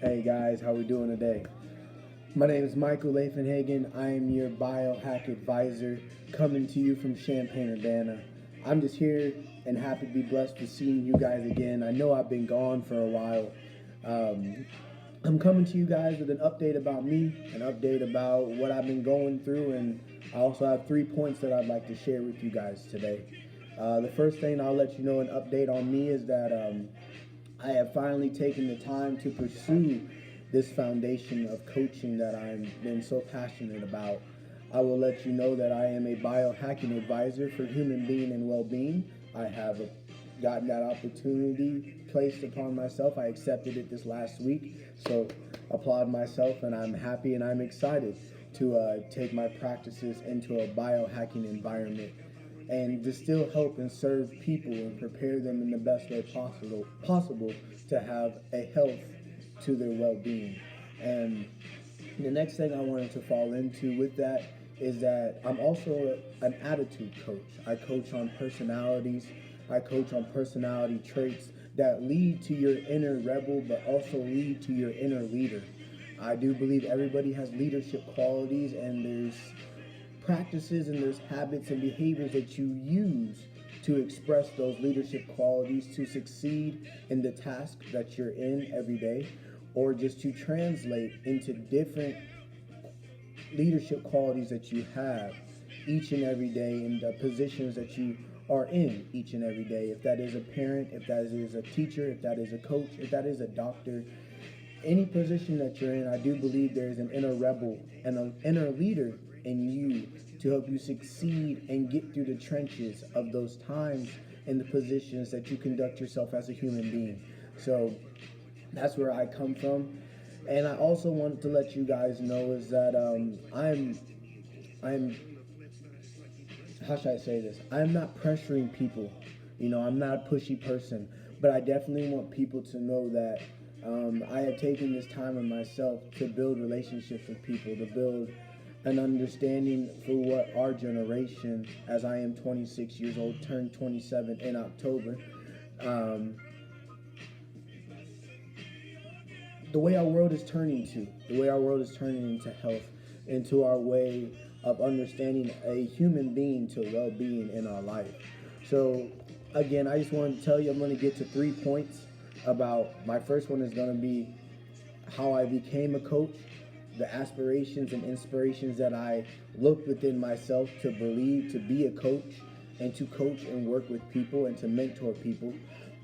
Hey guys, how we doing today? My name is Michael Lafenhagen. I am your BioHack Advisor coming to you from Champaign, Urbana. I'm just here and happy to be blessed with seeing you guys again. I know I've been gone for a while. Um, I'm coming to you guys with an update about me, an update about what I've been going through, and I also have 3 points that I'd like to share with you guys today. The first thing I'll let you know, an update on me, is that I have finally taken the time to pursue this foundation of coaching that I've been so passionate about. I will let you know that I am a biohacking advisor for human being and well-being. I have gotten that opportunity placed upon myself. I accepted it this last week, so applaud myself, and I'm happy and I'm excited to take my practices into a biohacking environment and to still help and serve people and prepare them in the best way possible to have a health to their well-being. And the next thing I wanted to fall into with that is that I'm also an attitude coach. I coach on personalities. I coach on personality traits that lead to your inner rebel, but also lead to your inner leader. I do believe everybody has leadership qualities, and there's practices and there's habits and behaviors that you use to express those leadership qualities to succeed in the task that you're in every day, or just to translate into different leadership qualities that you have each and every day in the positions that you are in each and every day. If that is a parent, if that is a teacher, if that is a coach, if that is a doctor, any position that you're in, I do believe there is an inner rebel and an inner leader in you to help you succeed and get through the trenches of those times and the positions that you conduct yourself as a human being. So that's where I come from. And I also wanted to let you guys know is that I'm how should I say this? I'm not pressuring people. I'm not a pushy person, but I definitely want people to know that I have taken this time in myself to build relationships with people, to build an understanding for what our generation, as I am 26 years old, turned 27 in October, um, the way our world is turning to, the way our world is turning into health, into our way of understanding a human being to well-being in our life. So again, I just wanted to tell you, I'm going to get to 3 points about. My first one is going to be how I became a coach, the aspirations and inspirations that I looked within myself to believe to be a coach and to coach and work with people and to mentor people.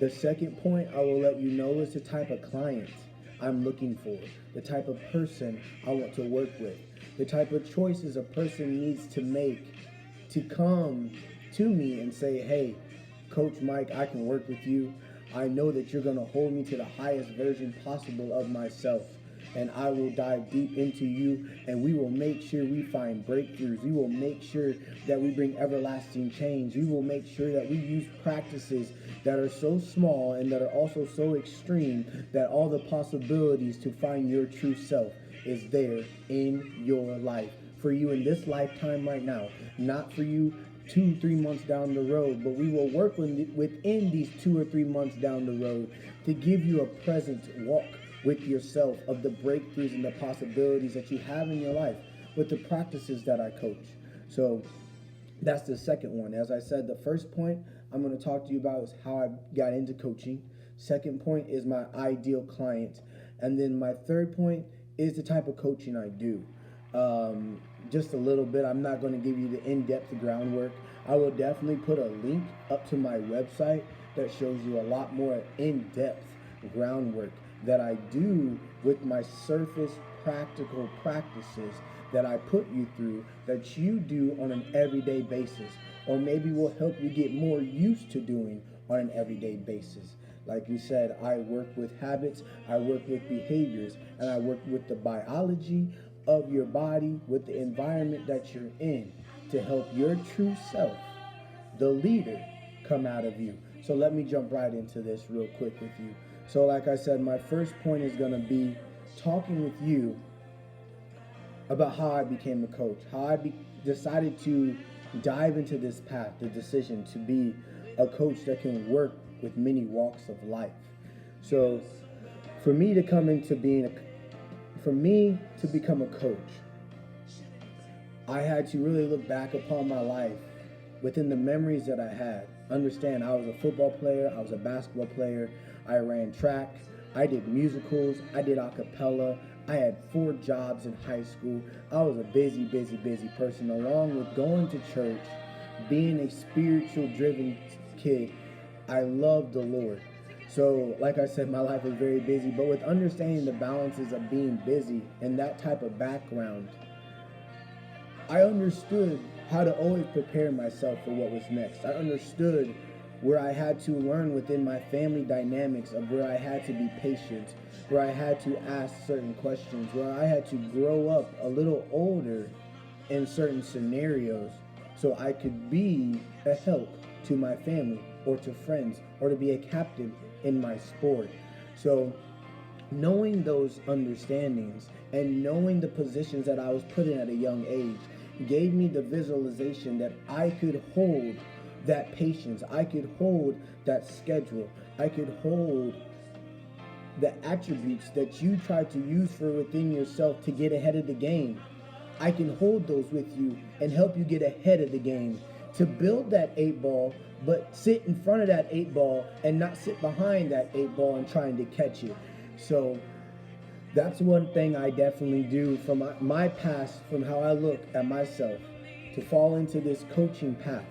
The second point I will let you know is the type of client I'm looking for, the type of person I want to work with, the type of choices a person needs to make to come to me and say, hey, Coach Mike, I can work with you. I know that you're going to hold me to the highest version possible of myself. And I will dive deep into you, and we will make sure we find breakthroughs. We will make sure that we bring everlasting change. We will make sure that we use practices that are so small and that are also so extreme that all the possibilities to find your true self is there in your life. For you in this lifetime right now, not for you 2-3 months down the road, but we will work within these 2 or 3 months down the road to give you a present walk with yourself of the breakthroughs and the possibilities that you have in your life with the practices that I coach. So that's the second one. As I said, the first point I'm going to talk to you about is how I got into coaching. Second point is my ideal client. And then my third point is the type of coaching I do. Just a little bit. I'm not going to give you the in-depth groundwork. I will definitely put a link up to my website that shows you a lot more in-depth groundwork that I do with my surface practical practices that I put you through that you do on an everyday basis, or maybe will help you get more used to doing on an everyday basis. Like we said, I work with habits, I work with behaviors, and I work with the biology of your body, with the environment that you're in to help your true self, the leader, come out of you. So let me jump right into this real quick with you. So like I said, my first point is going to be talking with you about how I became a coach, how I decided to dive into this path, the decision to be a coach that can work with many walks of life. So For me to come into being for me to become a coach, I had to really look back upon my life within the memories that I had. Understand, I was a football player, I was a basketball player, I ran track, I did musicals, I did a cappella, I had 4 jobs in high school. I was a busy person, along with going to church, being a spiritual driven kid. I loved the Lord. So, like I said, my life was very busy, but with understanding the balances of being busy and that type of background, I understood how to always prepare myself for what was next. I understood where I had to learn within my family dynamics of where I had to be patient, where I had to ask certain questions, where I had to grow up a little older in certain scenarios so I could be a help to my family or to friends or to be a captain in my sport. So knowing those understandings and knowing the positions that I was put in at a young age gave me the visualization that I could hold that patience, I could hold that schedule, I could hold the attributes that you try to use for within yourself to get ahead of the game. I can hold those with you and help you get ahead of the game, to build that 8 ball, but sit in front of that 8 ball and not sit behind that 8 ball and trying to catch it. So that's one thing I definitely do from my past, from how I look at myself, to fall into this coaching path,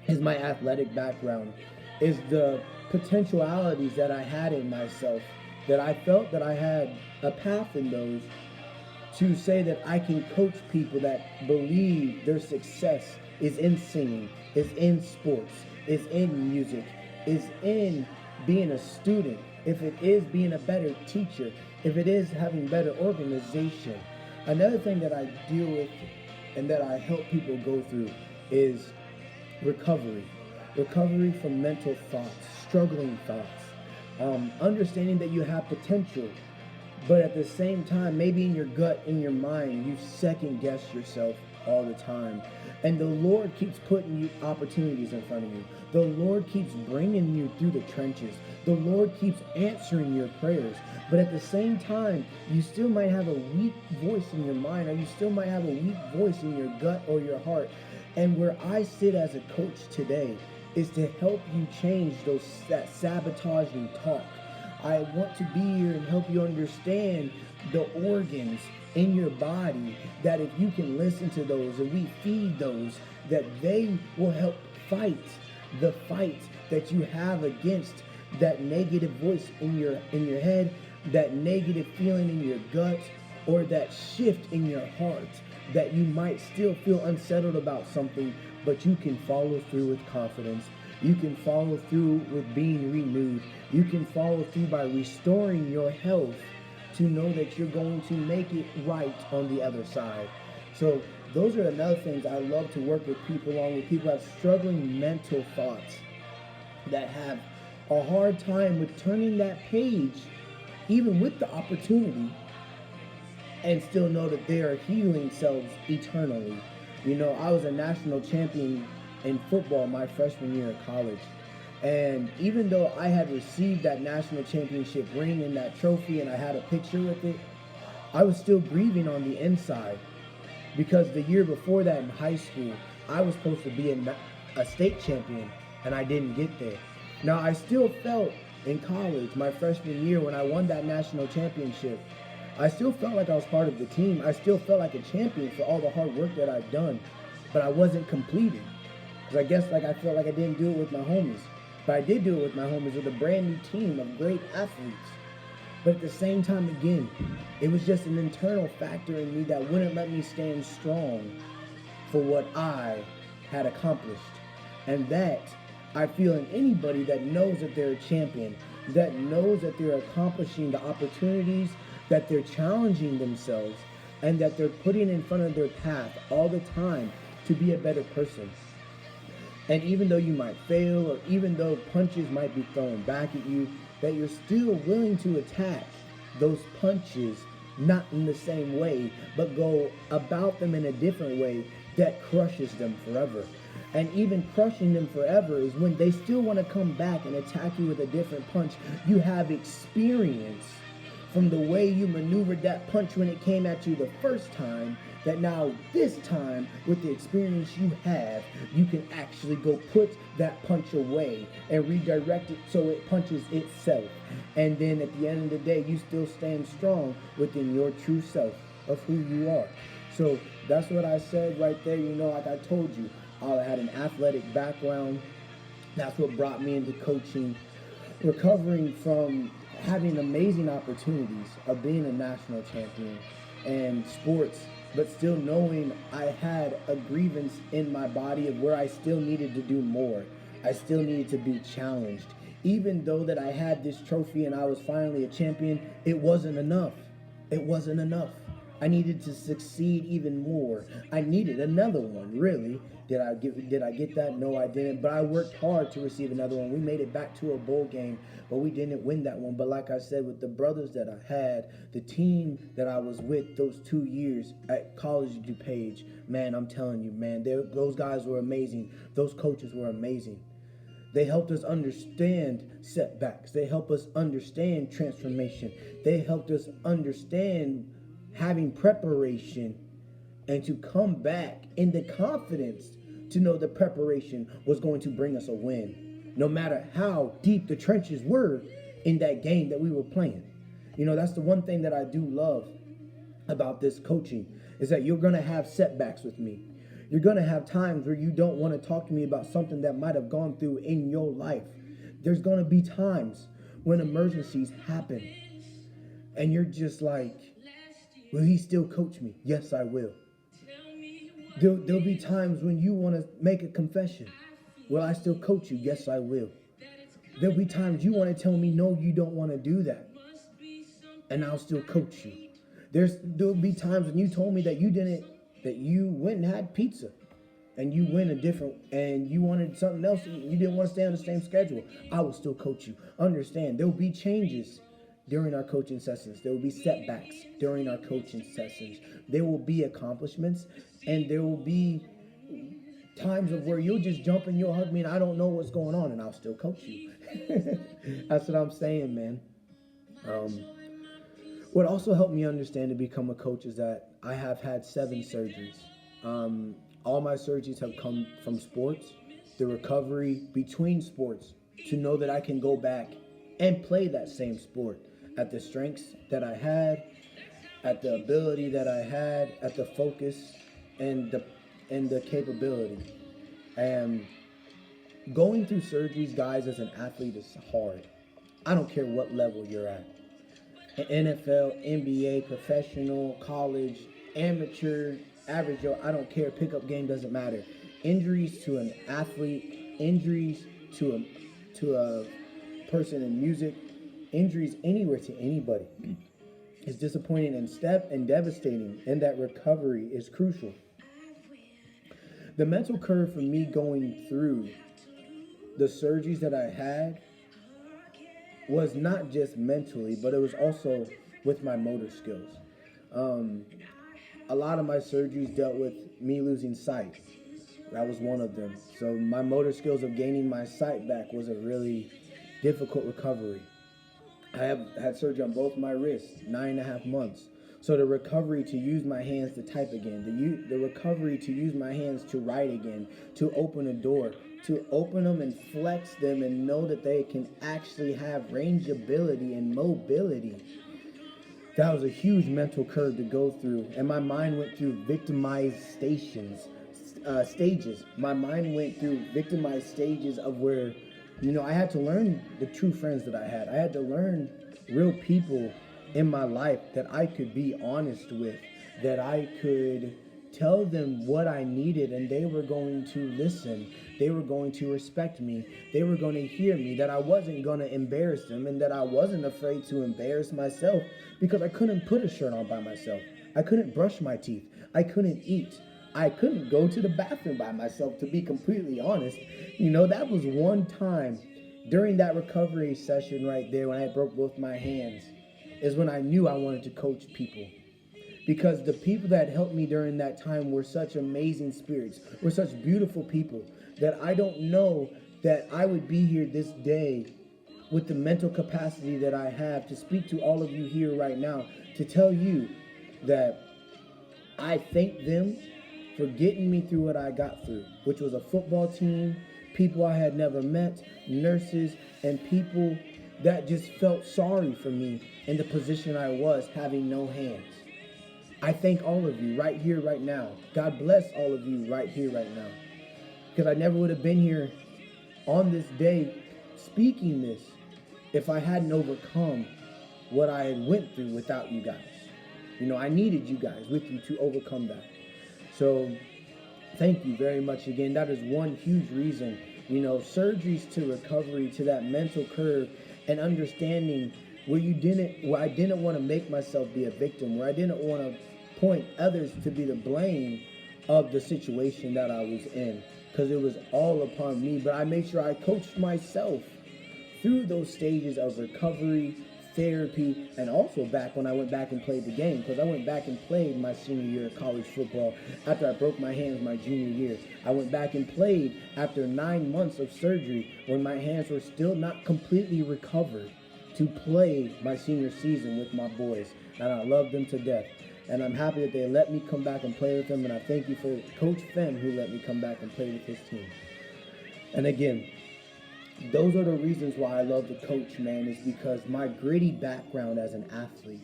is my athletic background, is the potentialities that I had in myself, that I felt that I had a path in those, to say that I can coach people that believe their success is in singing, is in sports, is in music, is in being a student, if it is being a better teacher, if it is having better organization. Another thing that I deal with and that I help people go through is recovery. Recovery from mental thoughts, struggling thoughts, understanding that you have potential, but at the same time, maybe in your gut, in your mind, you second guess yourself all the time. And the Lord keeps putting you opportunities in front of you. The Lord keeps bringing you through the trenches. The Lord keeps answering your prayers. But at the same time, you still might have a weak voice in your mind, or you still might have a weak voice in your gut or your heart. And where I sit as a coach today is to help you change that sabotaging talk. I want to be here and help you understand the organs in your body, that if you can listen to those and we feed those, that they will help fight the fight that you have against that negative voice in your head, that negative feeling in your gut, or that shift in your heart, that you might still feel unsettled about something, but you can follow through with confidence. You can follow through with being renewed. You can follow through by restoring your health to know that you're going to make it right on the other side. So those are another things I love to work with people on, with people that have struggling mental thoughts, that have a hard time with turning that page, even with the opportunity, and still know that they are healing themselves eternally. You know, I was a national champion in football my freshman year of college. And even though I had received that national championship ring and that trophy and I had a picture with it, I was still grieving on the inside, because the year before that in high school, I was supposed to be a state champion and I didn't get there. Now, I still felt in college, my freshman year, when I won that national championship, I still felt like I was part of the team. I still felt like a champion for all the hard work that I've done, but I wasn't completed. Because I guess I felt like I didn't do it with my homies. But I did do it with my homies, with a brand new team of great athletes. But at the same time, again, it was just an internal factor in me that wouldn't let me stand strong for what I had accomplished. And that I feel in anybody that knows that they're a champion, that knows that they're accomplishing the opportunities, that they're challenging themselves, and that they're putting in front of their path all the time to be a better person. And even though you might fail, or even though punches might be thrown back at you, that you're still willing to attack those punches, not in the same way, but go about them in a different way that crushes them forever. and even crushing them forever is when they still want to come back and attack you with a different punch. You have experience from the way you maneuvered that punch when it came at you the first time, that now this time, with the experience you have, you can actually go put that punch away and redirect it so it punches itself. And then at the end of the day, you still stand strong within your true self of who you are. So that's what I said right there. Like I told you, I had an athletic background. That's what brought me into coaching. Recovering from having amazing opportunities of being a national champion and sports, but still knowing I had a grievance in my body of where I still needed to do more. I still needed to be challenged. Even though that I had this trophy and I was finally a champion, it wasn't enough. It wasn't enough. I needed to succeed even more. I needed another one, really. Did I get that? No, I didn't. But I worked hard to receive another one. We made it back to a bowl game, but we didn't win that one. But like I said, with the brothers that I had, the team that I was with those 2 years at College DuPage, man, I'm telling you, man, those guys were amazing. Those coaches were amazing. They helped us understand setbacks. They helped us understand transformation. They helped us understand having preparation and to come back in the confidence to know the preparation was going to bring us a win, no matter how deep the trenches were in that game that we were playing. That's the one thing that I do love about this coaching, is that you're going to have setbacks with me. You're going to have times where you don't want to talk to me about something that might have gone through in your life. There's going to be times when emergencies happen and you're just like, will he still coach me? Yes, I will. There'll be times when you want to make a confession. Will I still coach you? Yes, I will. There'll be times you want to tell me, no, you don't want to do that, and I'll still coach you. There'll be times when you told me that you went and had pizza, and you went and you wanted something else, you didn't want to stay on the same schedule. I will still coach you. Understand, there'll be changes during our coaching sessions. There will be setbacks during our coaching sessions. There will be accomplishments, and there will be times of where you'll just jump and you'll hug me and I don't know what's going on, and I'll still coach you. That's what I'm saying, man. What also helped me understand to become a coach is that I have had 7 surgeries. All my surgeries have come from sports, the recovery between sports, to know that I can go back and play that same sport at the strengths that I had, at the ability that I had, at the focus and the capability. And going through surgeries, guys, as an athlete is hard. I don't care what level you're at. NFL, NBA, professional, college, amateur, average Joe, I don't care. Pickup game, doesn't matter. Injuries to an athlete, injuries to a person in music, injuries anywhere to anybody is disappointing and devastating, and that recovery is crucial. The mental curve for me going through the surgeries that I had was not just mentally, but it was also with my motor skills. A lot of my surgeries dealt with me losing sight. That was one of them. So my motor skills of gaining my sight back was a really difficult recovery. I have had surgery on both my wrists, 9.5 months. So the recovery to use my hands to type again, the recovery to use my hands to write again, to open a door, to open them and flex them and know that they can actually have range ability and mobility. That was a huge mental curve to go through. And my mind went through victimized stages. My mind went through victimized stages of where, I had to learn the true friends that I had. I had to learn real people in my life that I could be honest with, that I could tell them what I needed and they were going to listen. They were going to respect me. They were going to hear me, that I wasn't going to embarrass them, and that I wasn't afraid to embarrass myself, because I couldn't put a shirt on by myself. I couldn't brush my teeth. I couldn't eat. I couldn't go to the bathroom by myself, to be completely honest. That was one time during that recovery session right there when I broke both my hands, is when I knew I wanted to coach people. because the people that helped me during that time were such amazing spirits, were such beautiful people, that I don't know that I would be here this day with the mental capacity that I have to speak to all of you here right now, to tell you that I thank them for getting me through what I got through, which was a football team, people I had never met, nurses, and people that just felt sorry for me in the position I was, having no hands. I thank all of you right here, right now. God bless all of you right here, right now. Because I never would have been here on this day speaking this if I hadn't overcome what I had went through without you guys. I needed you guys with you to overcome that. So thank you very much again. That is one huge reason, surgeries to recovery, to that mental curve, and understanding where I didn't want to make myself be a victim, where I didn't want to point others to be the blame of the situation that I was in, because it was all upon me. But I made sure I coached myself through those stages of recovery, therapy, and also back when I went back and played the game, because I went back and played my senior year of college football after I broke my hands my junior year. I went back and played after 9 months of surgery when my hands were still not completely recovered, to play my senior season with my boys, and I love them to death. And I'm happy that they let me come back and play with them, and I thank you for Coach Fenn, who let me come back and play with his team. And again, those are the reasons why I love to coach, man, is because my gritty background as an athlete,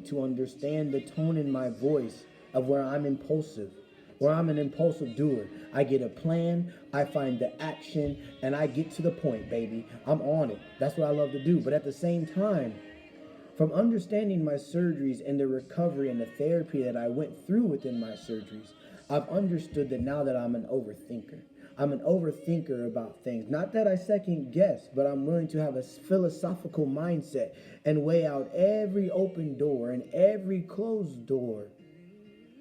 to understand the tone in my voice of where I'm impulsive, where I'm an impulsive doer. I get a plan, I find the action, and I get to the point, baby. I'm on it. That's what I love to do. But at the same time, from understanding my surgeries and the recovery and the therapy that I went through within my surgeries, I've understood that now that I'm an overthinker. I'm an overthinker about things. Not that I second guess, but I'm willing to have a philosophical mindset and weigh out every open door and every closed door,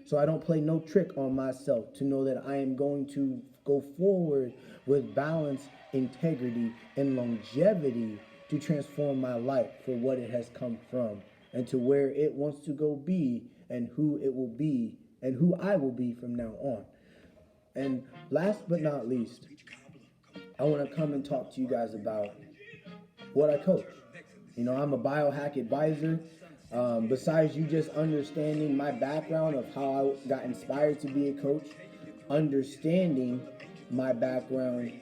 so I don't play no trick on myself, to know that I am going to go forward with balance, integrity, and longevity to transform my life for what it has come from and to where it wants to go be, and who it will be and who I will be from now on. And last but not least, I want to come and talk to you guys about what I coach. I'm a BioHacking Advisor. Besides you just understanding my background of how I got inspired to be a coach, understanding my background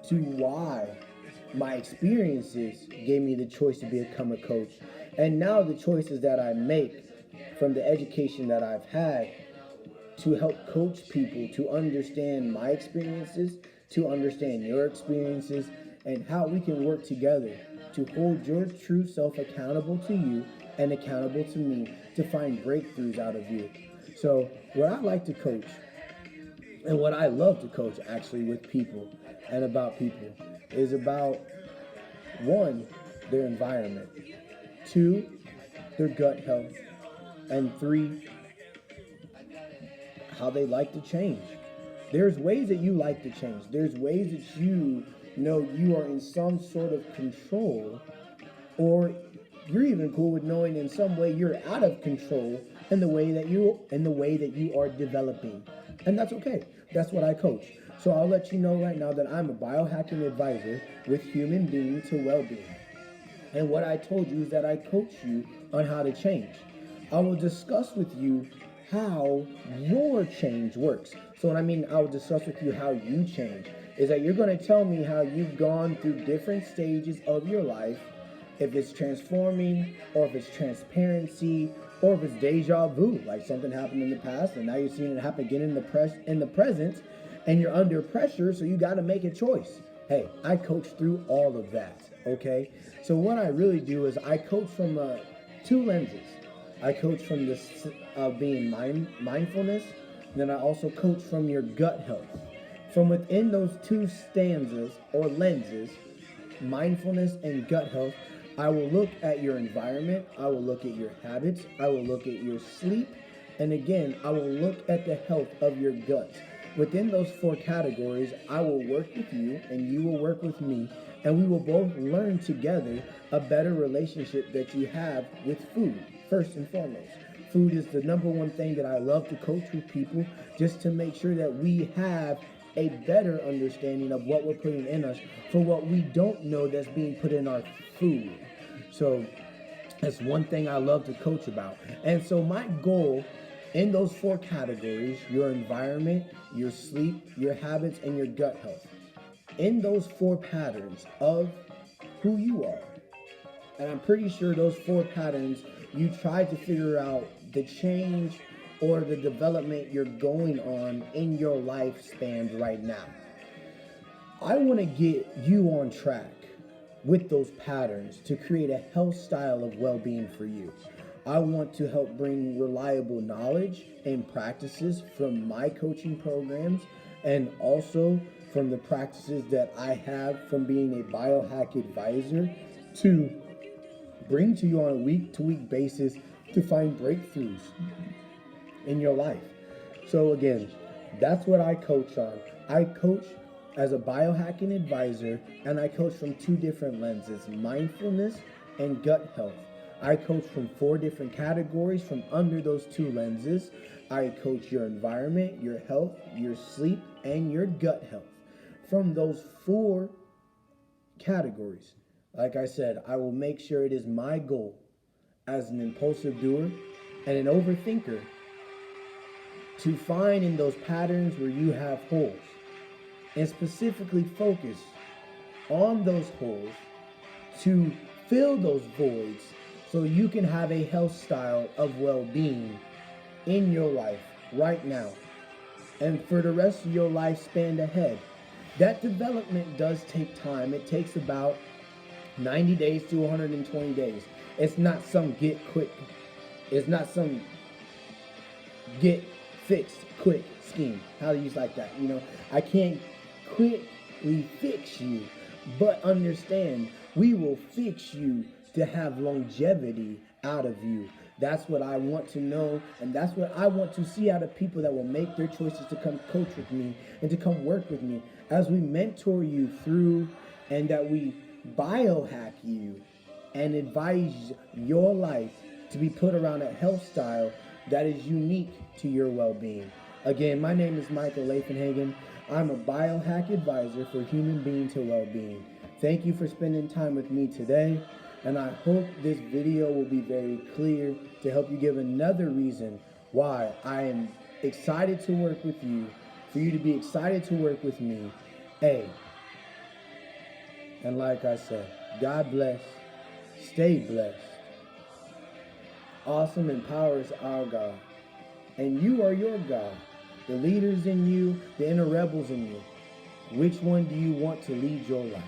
to why my experiences gave me the choice to become a coach, and now the choices that I make from the education that I've had to help coach people to understand my experiences, to understand your experiences, and how we can work together to hold your true self accountable to you and accountable to me, to find breakthroughs out of you. So what I like to coach, and what I love to coach actually with people and about people, is about 1, their environment, 2, their gut health, and 3, how they like to change. There's ways that you like to change. There's ways that you know you are in some sort of control, or you're even cool with knowing in some way you're out of control in the way that you are developing. And that's okay. That's what I coach. So I'll let you know right now that I'm a biohacking advisor with Humanbeing-2-Wellbeing. And what I told you is that I coach you on how to change. I will discuss with you how your change works. So what I mean, I will discuss with you how you change, is that you're going to tell me how you've gone through different stages of your life, if it's transforming, or if it's transparency, or if it's deja vu, like something happened in the past and now you're seeing it happen again in the present, and you're under pressure, so you got to make a choice. Hey, I coach through all of that, okay? So what I really do is I coach from 2 lenses. I coach from this being mindfulness, and then I also coach from your gut health. From within those 2 stanzas or lenses, mindfulness and gut health, I will look at your environment, I will look at your habits, I will look at your sleep, and again, I will look at the health of your gut. within those 4 categories, I will work with you and you will work with me, and we will both learn together a better relationship that you have with food, first and foremost. Food is the number one thing that I love to coach with people, just to make sure that we have a better understanding of what we're putting in us for what we don't know that's being put in our food. So that's one thing I love to coach about. And so my goal in those 4 categories, your environment, your sleep, your habits, and your gut health, in those 4 patterns of who you are, and I'm pretty sure those 4 patterns, you tried to figure out the change or the development you're going on in your lifespan right now. I want to get you on track with those patterns to create a health style of well-being for you. I want to help bring reliable knowledge and practices from my coaching programs, and also from the practices that I have from being a BioHack Advisor, to bring to you on a week-to-week basis to find breakthroughs in your life. So again, that's what I coach on. I coach as a biohacking advisor, and I coach from 2 different lenses: mindfulness and gut health. I coach from 4 different categories from under those 2 lenses. I coach your environment, your health, your sleep, and your gut health. From those 4 categories, like I said, I will make sure it is my goal as an impulsive doer and an overthinker to find in those patterns where you have holes, and specifically focus on those holes to fill those voids so you can have a health style of well-being in your life right now and for the rest of your lifespan ahead. That development does take time. It takes about 90 days to 120 days. It's not some get quick. It's not some get fixed quick scheme. How do you use like that? You know, I can't quickly fix you, but understand we will fix you to have longevity out of you. That's what I want to know, and that's what I want to see out of people that will make their choices to come coach with me and to come work with me as we mentor you through, and that we biohack you and advise your life to be put around a health style that is unique to your well-being. Again, my name is Michael Lafenhagen. I'm a biohack advisor for Humanbeing-2-Wellbeing. Thank you for spending time with me today, and I hope this video will be very clear to help you give another reason why I am excited to work with you, for you to be excited to work with me. And like I said, God bless, stay blessed. Awesome and power is our God, and you are your God. The leaders in you, the inner rebels in you. Which one do you want to lead your life?